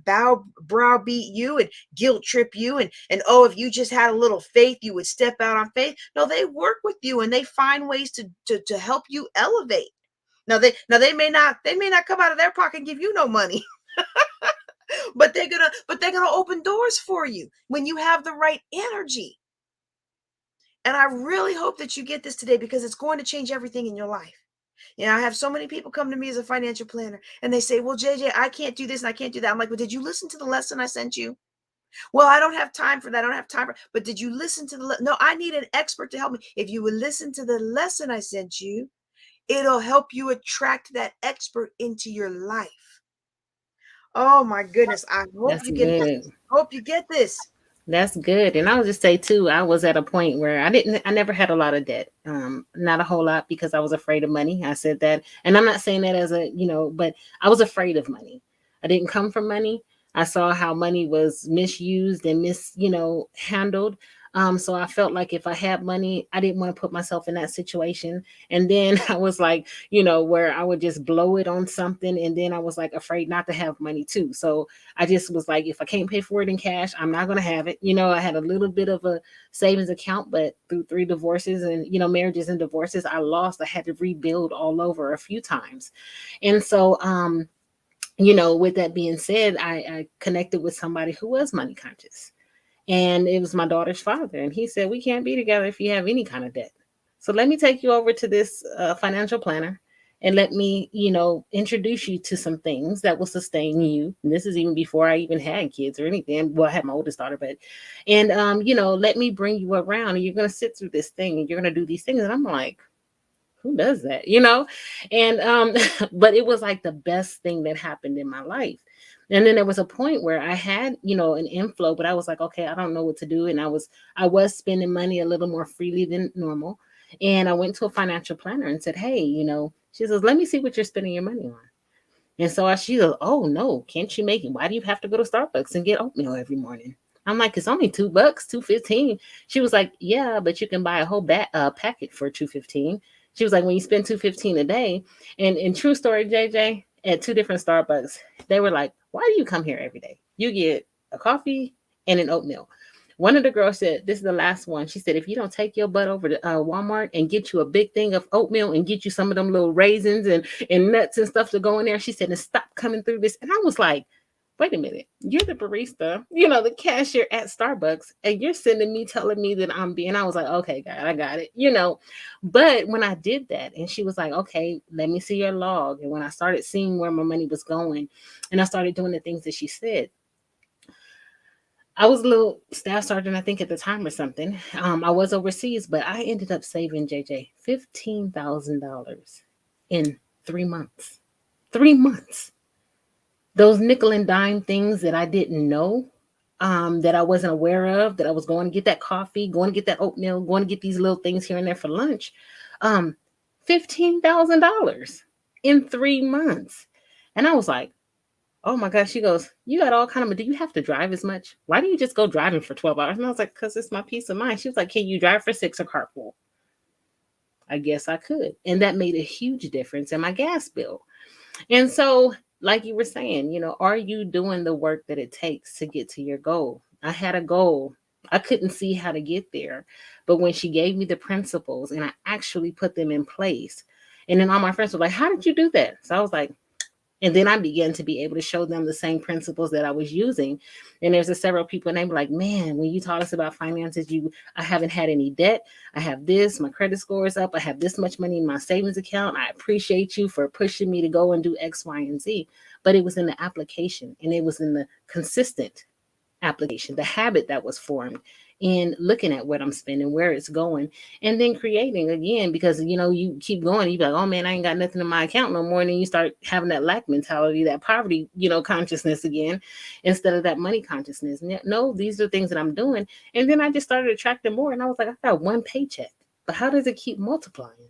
browbeat you and guilt trip you and oh, if you just had a little faith, you would step out on faith. No, they work with you and they find ways to help you elevate. Now they may not come out of their pocket and give you no money. but they're gonna open doors for you when you have the right energy. And I really hope that you get this today, because it's going to change everything in your life. I have so many people come to me as a financial planner and they say, well, JJ, I can't do this and I can't do that. I'm like, well, did you listen to the lesson I sent you? Well, I don't have time for that. I don't have time for, but did you listen to no, I need an expert to help me. If you would listen to the lesson I sent you, it'll help you attract that expert into your life. Oh my goodness. I hope That's you get this. good. Hope you get this. That's good. And I'll just say too, I was at a point where I never had a lot of debt. Not a whole lot, because I was afraid of money. I said that. And I'm not saying that as a, but I was afraid of money. I didn't come from money. I saw how money was misused and handled. So I felt like if I had money, I didn't want to put myself in that situation. And then I was like, where I would just blow it on something. And then I was like afraid not to have money too. So I just was like, if I can't pay for it in cash, I'm not going to have it. I had a little bit of a savings account, but through 3 divorces and, marriages and divorces, I had to rebuild all over a few times. And so, with that being said, I connected with somebody who was money conscious. And it was my daughter's father. And he said, we can't be together if you have any kind of debt. So let me take you over to this financial planner and let me, introduce you to some things that will sustain you. And this is even before I even had kids or anything. Well, I had my oldest daughter, and let me bring you around and you're going to sit through this thing and you're going to do these things. And I'm like, who does that? And, but it was like the best thing that happened in my life. And then there was a point where I had, an inflow, but I was like, okay, I don't know what to do. And I was spending money a little more freely than normal. And I went to a financial planner and said, hey, she says, let me see what you're spending your money on. And so she goes, oh no, can't you make it? Why do you have to go to Starbucks and get oatmeal every morning? I'm like, it's only $2, $2.15. She was like, yeah, but you can buy a whole packet for $2.15. She was like, when you spend $2.15 a day, and in true story, JJ, at 2 different Starbucks, they were like, why do you come here every day? You get a coffee and an oatmeal. One of the girls said, this is the last one. She said, if you don't take your butt over to Walmart and get you a big thing of oatmeal and get you some of them little raisins and nuts and stuff to go in there, she said, and stop coming through this. And I was like, wait a minute, you're the barista, the cashier at Starbucks, and you're sending me telling me that I'm being, I was like, okay, God, I got it, But when I did that, and she was like, okay, let me see your log. And when I started seeing where my money was going, and I started doing the things that she said, I was a little staff sergeant, I think, at the time or something. I was overseas, but I ended up saving JJ $15,000 in 3 months. 3 months. Those nickel and dime things that I didn't know, that I wasn't aware of, that I was going to get that coffee, going to get that oatmeal, going to get these little things here and there for lunch. $15,000 in 3 months. And I was like, oh my gosh. She goes, you got all kind of, do you have to drive as much? Why do you just go driving for 12 hours? And I was like, because it's my peace of mind. She was like, can you drive for 6 or carpool? I guess I could. And that made a huge difference in my gas bill. And so, like you were saying, are you doing the work that it takes to get to your goal? I had a goal. I couldn't see how to get there. But when she gave me the principles and I actually put them in place, and then all my friends were like, how did you do that? So I was like, and then I began to be able to show them the same principles that I was using. And there's several people, and they were like, man, when you taught us about finances, I haven't had any debt. I have this, my credit score is up. I have this much money in my savings account. I appreciate you for pushing me to go and do X, Y, and Z. But it was in the application, and it was in the consistent application, the habit that was formed. in looking at what I'm spending, where it's going, and then creating again, because you keep going, you be like, oh man, I ain't got nothing in my account no more. And then you start having that lack mentality, that poverty, consciousness again, instead of that money consciousness. No, these are things that I'm doing. And then I just started attracting more. And I was like, I got one paycheck, but how does it keep multiplying?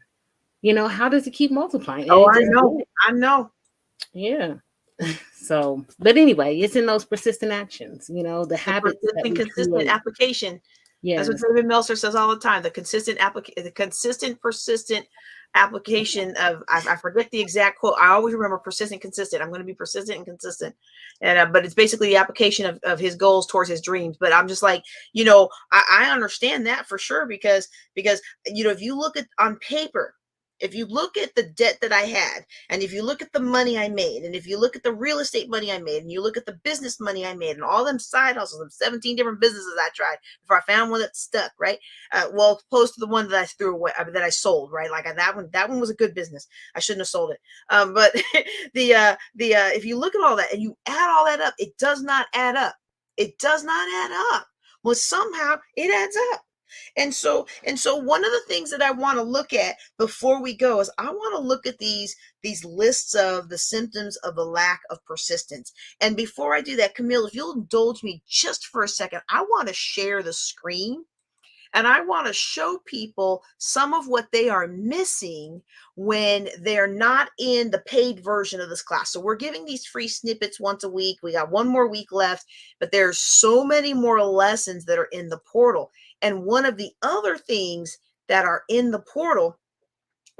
How does it keep multiplying? And Oh, it I just know. did. I know. Yeah. So, but anyway, it's in those persistent actions, the The habits that persistent, we consistent create. application. That's what Yes. David Meltzer says all the time. The consistent, persistent application of, I forget the exact quote. I always remember persistent, consistent. I'm going to be persistent and consistent. And, but it's basically the application of his goals towards his dreams. But I'm just like, I understand that for sure, because, if you look at on paper, if you look at the debt that I had, and if you look at the money I made, and if you look at the real estate money I made, and you look at the business money I made, and all them side hustles, them 17 different businesses I tried before I found one that stuck, right? Well, opposed to the one that I threw away, that I sold, right? Like that one was a good business. I shouldn't have sold it. But if you look at all that and you add all that up, it does not add up. It does not add up. Well, somehow it adds up. And so one of the things that I want to look at before we go is I want to look at these lists of the symptoms of the lack of persistence. And before I do that, Kamille, if you'll indulge me just for a second, I want to share the screen. And I want to show people some of what they are missing when they're not in the paid version of this class. So we're giving these free snippets once a week. We got one more week left, but there's so many more lessons that are in the portal. And one of the other things that are in the portal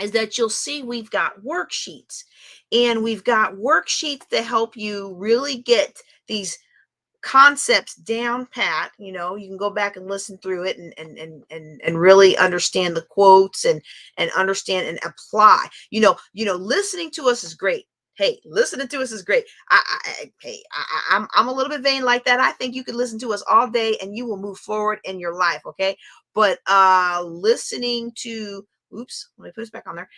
is that you'll see we've got worksheets, and we've got worksheets to help you really get these concepts down pat. You can go back and listen through it and really understand the quotes and understand and apply. Listening to us is great. Hey, listening to us is great. I'm a little bit vain like that. I think you could listen to us all day and you will move forward in your life. Okay. But listening to, oops, let me put this back on there.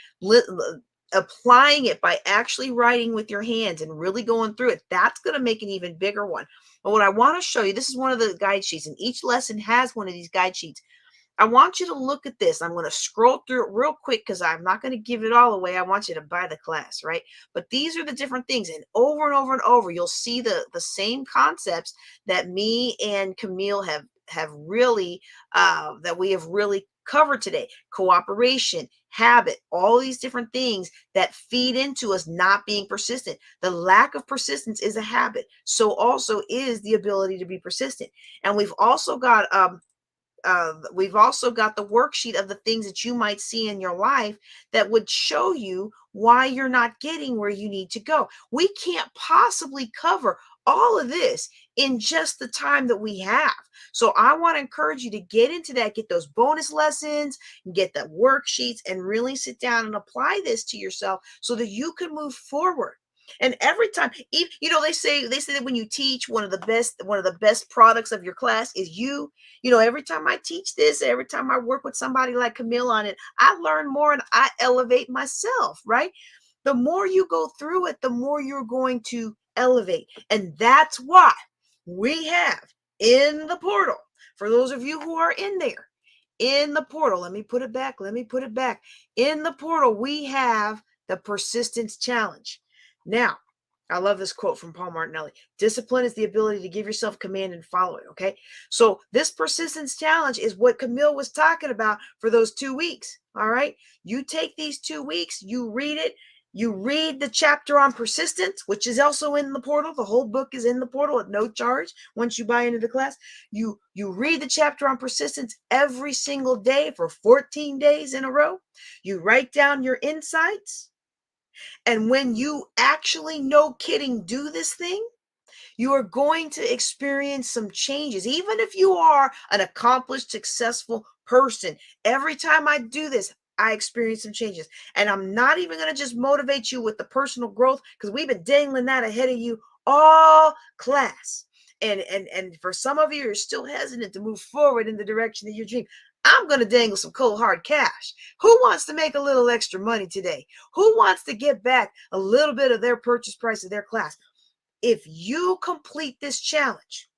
Applying it by actually writing with your hands and really going through it, that's going to make an even bigger one. But what I want to show you, this is one of the guide sheets, and each lesson has one of these guide sheets. I want you to look at this. I'm going to scroll through it real quick because I'm not going to give it all away. I want you to buy the class, right? But these are the different things, and over and over and over, you'll see the same concepts that me and Kamille have really that we have really covered today. Cooperation, habit, all these different things that feed into us not being persistent. The lack of persistence is a habit. So also is the ability to be persistent. And we've also got the worksheet of the things that you might see in your life that would show you why you're not getting where you need to go. We can't possibly cover all of this in just the time that we have. So I want to encourage you to get into that, get those bonus lessons, get the worksheets, and really sit down and apply this to yourself so that you can move forward. And every time, they say that when you teach, one of the best products of your class is you. Every time I teach this, every time I work with somebody like Kamille on it, I learn more and I elevate myself, right? The more you go through it, the more you're going to elevate. And that's why we have in the portal, for those of you who are in there, in the portal, let me put it back. In the portal, we have the persistence challenge. Now, I love this quote from Paul Martinelli. Discipline is the ability to give yourself command and follow it. Okay. So this persistence challenge is what Kamille was talking about for those 2 weeks. All right. You take these 2 weeks, you read it. You read the chapter on persistence, which is also in the portal. The whole book is in the portal at no charge once you buy into the class. You read the chapter on persistence every single day for 14 days in a row. You write down your insights. And when you actually, no kidding, do this thing, you are going to experience some changes. Even if you are an accomplished, successful person, every time I do this, I experience some changes. And I'm not even going to just motivate you with the personal growth, because we've been dangling that ahead of you all class. And for some of you, you're still hesitant to move forward in the direction of your dream. I'm going to dangle some cold hard cash. Who wants to make a little extra money today? Who wants to get back a little bit of their purchase price of their class? If you complete this challenge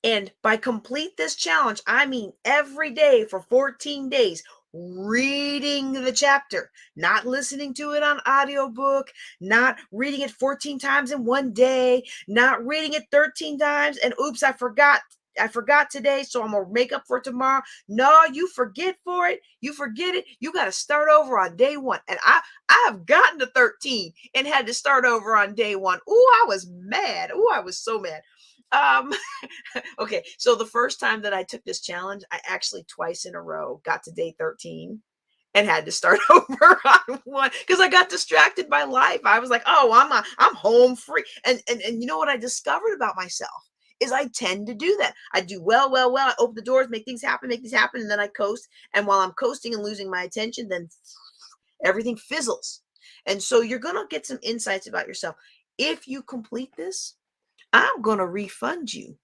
And by complete this challenge, I mean every day for 14 days, reading the chapter, not listening to it on audiobook, not reading it 14 times in one day, not reading it 13 times and oops, I forgot today, so I'm gonna make up for it tomorrow. No, you forget it. You got to start over on day one. And I have gotten to 13 and had to start over on day one. Ooh, I was mad. Ooh, I was so mad. Okay, so the first time that I took this challenge, I actually twice in a row got to day 13 and had to start over on one because I got distracted by life. I was like, oh, I'm home free. And you know what I discovered about myself is I tend to do that. I do well. I open the doors, make things happen, and then I coast. And while I'm coasting and losing my attention, then everything fizzles. And so you're gonna get some insights about yourself. If you complete this, I'm gonna refund you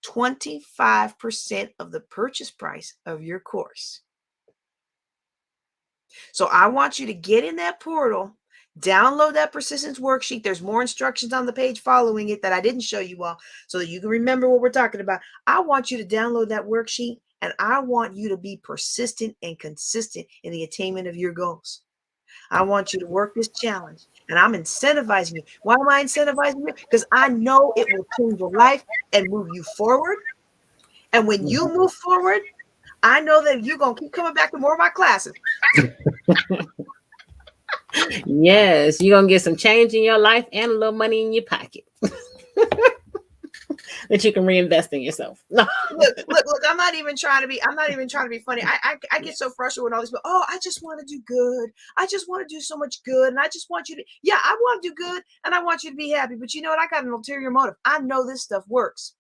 25% of the purchase price of your course. So I want you to get in that portal, download that persistence worksheet. There's more instructions on the page following it that I didn't show you all so that you can remember what we're talking about. I want you to download that worksheet and I want you to be persistent and consistent in the attainment of your goals. I want you to work this challenge and I'm incentivizing you. Why am I incentivizing you? Because I know it will change your life and move you forward. And when you move forward, I know that you're going to keep coming back to more of my classes. Yes, you're going to get some change in your life and a little money in your pocket that you can reinvest in yourself. No. Look, I'm not even trying to be funny. I get so frustrated when all these people, oh, I just want to do good. I just want to do so much good. And I just want you to, yeah, I want to do good and I want you to be happy. But you know what? I got an ulterior motive. I know this stuff works.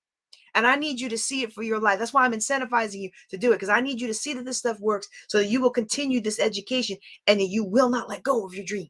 And I need you to see it for your life. That's why I'm incentivizing you to do it, because I need you to see that this stuff works so that you will continue this education and that you will not let go of your dream.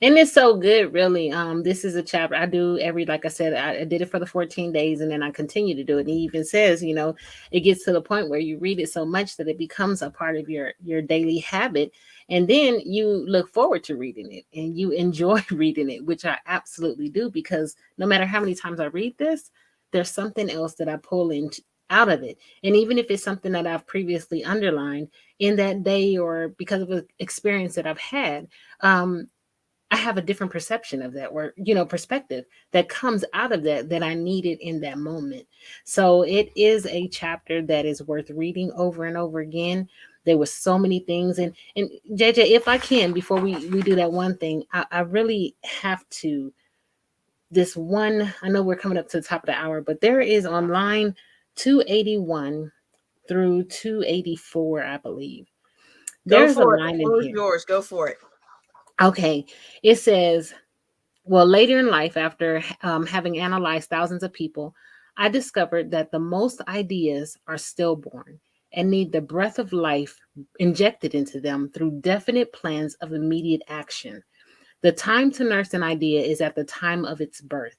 And it's so good, really. This is a chapter I do like I said, I did it for the 14 days and then I continue to do it. And he even says, it gets to the point where you read it so much that it becomes a part of your daily habit. And then you look forward to reading it and you enjoy reading it, which I absolutely do, because no matter how many times I read this, there's something else that I pull out of it. And even if it's something that I've previously underlined in that day or because of an experience that I've had, I have a different perception of that, or, perspective that comes out of that I needed in that moment. So it is a chapter that is worth reading over and over again. There were so many things. And JJ, if I can, before we do that one thing, I really have to, this one, I know we're coming up to the top of the hour, but there is on line 281 through 284, I believe. There's a line in here. Yours. Go for it. Okay. It says, well, later in life, after having analyzed thousands of people, I discovered that the most ideas are stillborn and need the breath of life injected into them through definite plans of immediate action. The time to nurse an idea is at the time of its birth.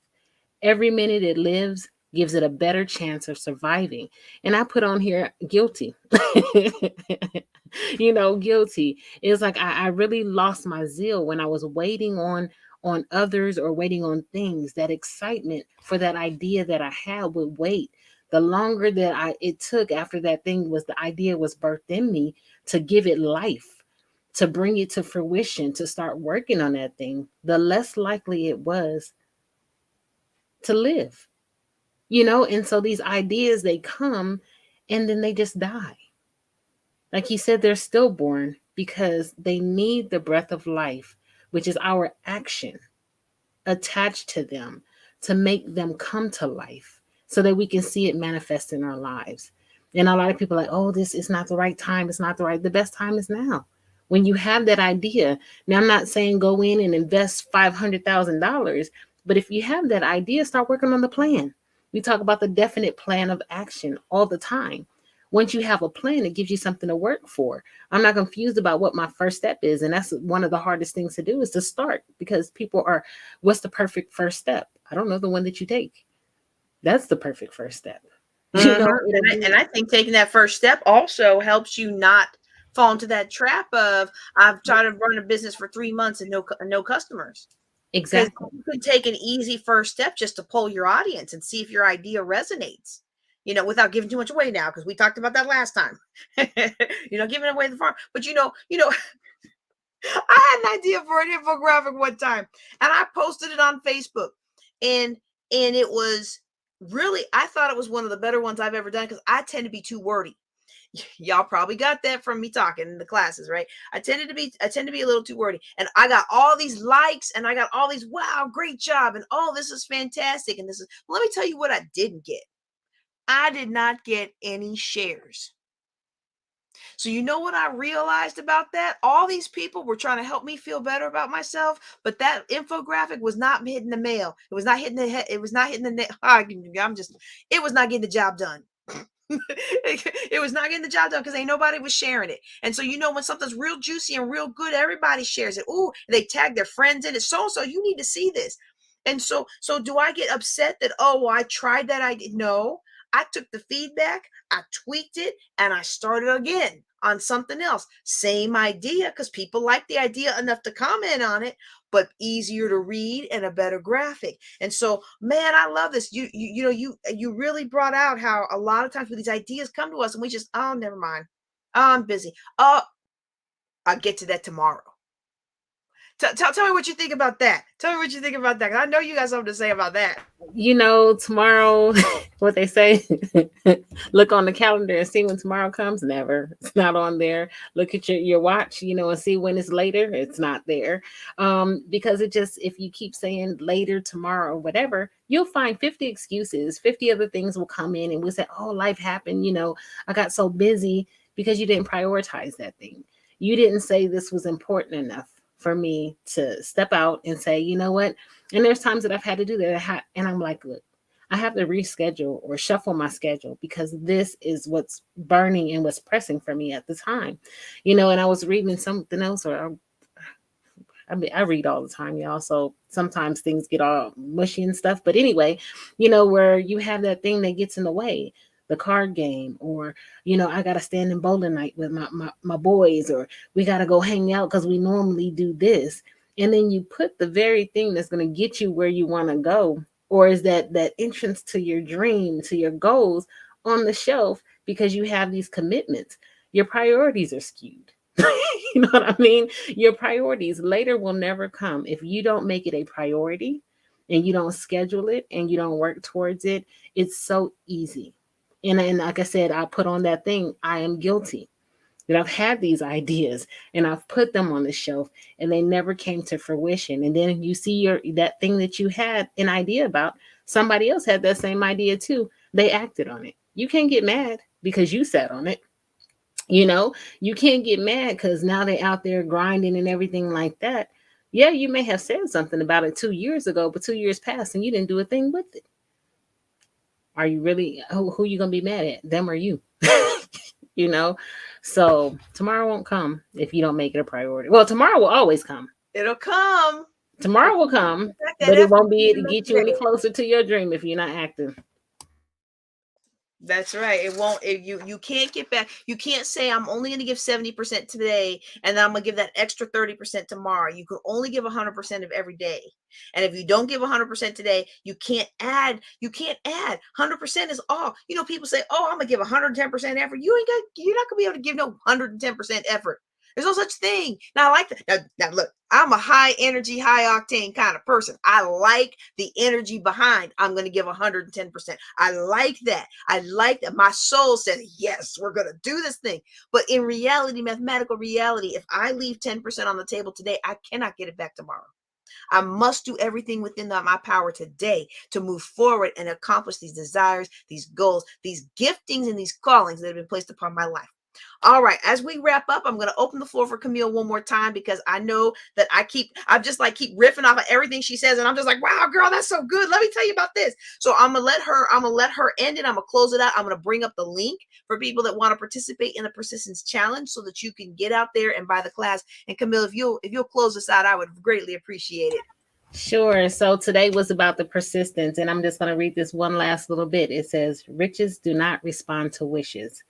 Every minute it lives gives it a better chance of surviving. And I put on here guilty. Guilty. It's like I really lost my zeal when I was waiting on others or waiting on things. That excitement for that idea that I had would wait. The longer that it took after that the idea was birthed in me to give it life, to bring it to fruition, to start working on that thing, the less likely it was to live. And so these ideas, they come and then they just die. Like he said, they're stillborn because they need the breath of life, which is our action, attached to them to make them come to life so that we can see it manifest in our lives. And a lot of people are like, oh, this is not the right time. It's not the best time is now. When you have that idea. Now, I'm not saying go in and invest $500,000, but if you have that idea, start working on the plan. We talk about the definite plan of action all the time. Once you have a plan, it gives you something to work for. I'm not confused about what my first step is. And that's one of the hardest things to do, is to start, because people are, what's the perfect first step? I don't know, the one that you take. That's the perfect first step. Mm-hmm. And I think taking that first step also helps you not fall into that trap of, I've tried to run a business for 3 months and no customers. Because Exactly. you could take an easy first step just to poll your audience and see if your idea resonates, without giving too much away now, because we talked about that last time. Giving away the farm. But I had an idea for an infographic one time, and I posted it on Facebook, and it was really, I thought it was one of the better ones I've ever done, because I tend to be too wordy. Y'all probably got that from me talking in the classes, right? I tend to be a little too wordy, and I got all these likes, and I got all these, wow, great job, and oh, this is fantastic, and this is. Let me tell you what I didn't get. I did not get any shares. So you know what I realized about that? All these people were trying to help me feel better about myself, but that infographic was not hitting the mail. It was not hitting the head. It was not hitting the. It was not getting the job done. It was not getting the job done because ain't nobody was sharing it. And so when something's real juicy and real good, everybody shares it. Ooh, they tag their friends in it. So you need to see this. And so do I get upset that, oh, well, I tried that? I did. No, I took the feedback, I tweaked it, and I started again on something else. Same idea, because people like the idea enough to comment on it, but easier to read and a better graphic. And so, man, I love this. You really brought out how a lot of times when these ideas come to us and we just, oh, never mind. Oh, I'm busy. Oh, I'll get to that tomorrow. Tell me what you think about that. Tell me what you think about that. 'Cause I know you got something to say about that. Tomorrow, what they say, look on the calendar and see when tomorrow comes. Never. It's not on there. Look at your watch, and see when it's later. It's not there. Because it just, if you keep saying later, tomorrow, whatever, you'll find 50 excuses. 50 other things will come in and we'll say, oh, life happened. I got so busy, because you didn't prioritize that thing. You didn't say this was important enough for me to step out and say, you know what? And there's times that I've had to do that. And I'm like, look, I have to reschedule or shuffle my schedule, because this is what's burning and what's pressing for me at the time. And I was reading something else, or I read all the time, y'all. So sometimes things get all mushy and stuff. But anyway, where you have that thing that gets in the way, the card game, or, I got to stand in bowling night with my boys, or we got to go hang out because we normally do this. And then you put the very thing that's going to get you where you want to go, or is that entrance to your dream, to your goals, on the shelf, because you have these commitments. Your priorities are skewed. You know what I mean? Your priorities later will never come if you don't make it a priority, and you don't schedule it, and you don't work towards it. It's so easy. And like I said, I put on that thing. I am guilty that I've had these ideas and I've put them on the shelf, and they never came to fruition. And then you see that thing that you had an idea about, somebody else had that same idea too. They acted on it. You can't get mad because you sat on it. You can't get mad because now they're out there grinding and everything like that. Yeah, you may have said something about it 2 years ago, but 2 years passed and you didn't do a thing with it. Are you really, who you going to be mad at? Them or you? you know? So tomorrow won't come if you don't make it a priority. Well, tomorrow will always come. It'll come. Tomorrow will come, but it won't be to get you any closer to your dream if you're not active. That's right. It won't. You can't get back. You can't say I'm only going to give 70% today, and then I'm going to give that extra 30% tomorrow. You can only give 100% of every day. And if you don't give 100% today, you can't add. You can't add. 100% is all. People say, "Oh, I'm going to give 110% effort." You're not going to be able to give no 110% effort. There's no such thing. Now, I like that. Now, look, I'm a high energy, high octane kind of person. I like the energy behind. I'm going to give 110%. I like that. I like that. My soul says, yes, we're going to do this thing. But in reality, mathematical reality, if I leave 10% on the table today, I cannot get it back tomorrow. I must do everything within my power today to move forward and accomplish these desires, these goals, these giftings, and these callings that have been placed upon my life. All right, as we wrap up, I'm going to open the floor for Kamille one more time, because I know that I keep riffing off of everything she says, and I'm just like, wow, girl, that's so good. Let me tell you about this. So I'm going to let her end it. I'm going to close it out. I'm going to bring up the link for people that want to participate in the persistence challenge so that you can get out there and buy the class. And Kamille, if you'll close this out, I would greatly appreciate it. Sure. So today was about the persistence, and I'm just going to read this one last little bit. It says, riches do not respond to wishes.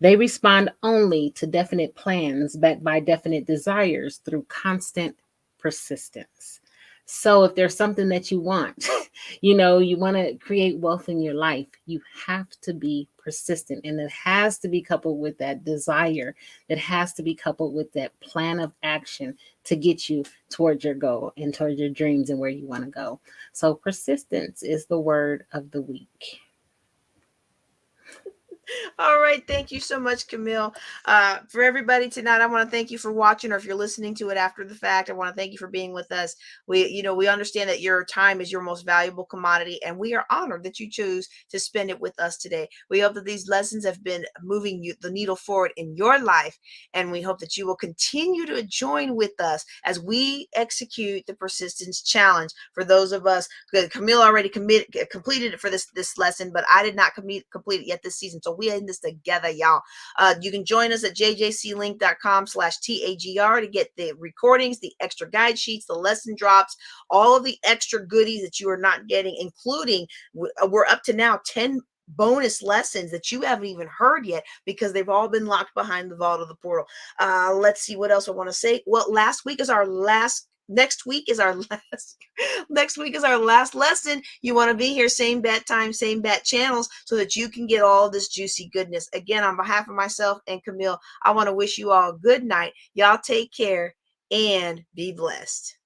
They respond only to definite plans backed by definite desires through constant persistence. So if there's something that you want, you want to create wealth in your life, you have to be persistent, and it has to be coupled with that desire, that has to be coupled with that plan of action to get you towards your goal and towards your dreams and where you want to go. So persistence is the word of the week. All right. Thank you so much, Kamille. For everybody tonight, I want to thank you for watching, or if you're listening to it after the fact, I want to thank you for being with us. We understand that your time is your most valuable commodity, and we are honored that you choose to spend it with us today. We hope that these lessons have been moving the needle forward in your life, and we hope that you will continue to join with us as we execute the persistence challenge. For those of us, Kamille already completed it for this lesson, but I did not complete it yet this season. So we are in this together, y'all. You can join us at jjclink.com/tagr to get the recordings, the extra guide sheets, the lesson drops, all of the extra goodies that you are not getting, including we're up to now 10 bonus lessons that you haven't even heard yet because they've all been locked behind the vault of the portal. Let's see what else I want to say. Well, next week is our last next week is our last lesson. You want to be here, same bat time, same bat channels, so that you can get all this juicy goodness. Again, on behalf of myself and Kamille, I want to wish you all a good night. Y'all take care and be blessed.